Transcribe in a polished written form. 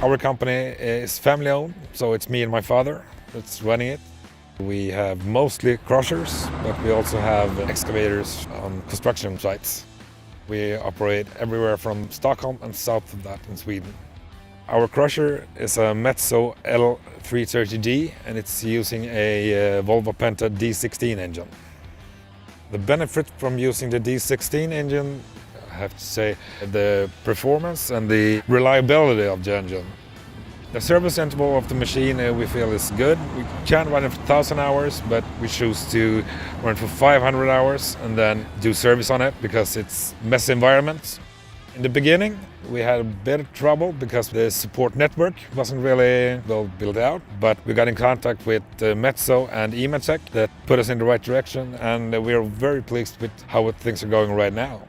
Our company is family owned, so it's me and my father that's running it. We have mostly crushers, but we also have excavators on construction sites. We operate everywhere from Stockholm and south of that in Sweden. Our crusher is a Metso L330D and it's using a Volvo Penta D16 engine. The benefit from using the D16 engine, I have to say, the performance and the reliability of the engine. The service interval of the machine we feel is good. We can run it for 1,000 hours, but we choose to run for 500 hours and then do service on it because it's messy environment. In the beginning, we had a bit of trouble because the support network wasn't really well built out, but we got in contact with Metso and Ematech that put us in the right direction, and we are very pleased with how things are going right now.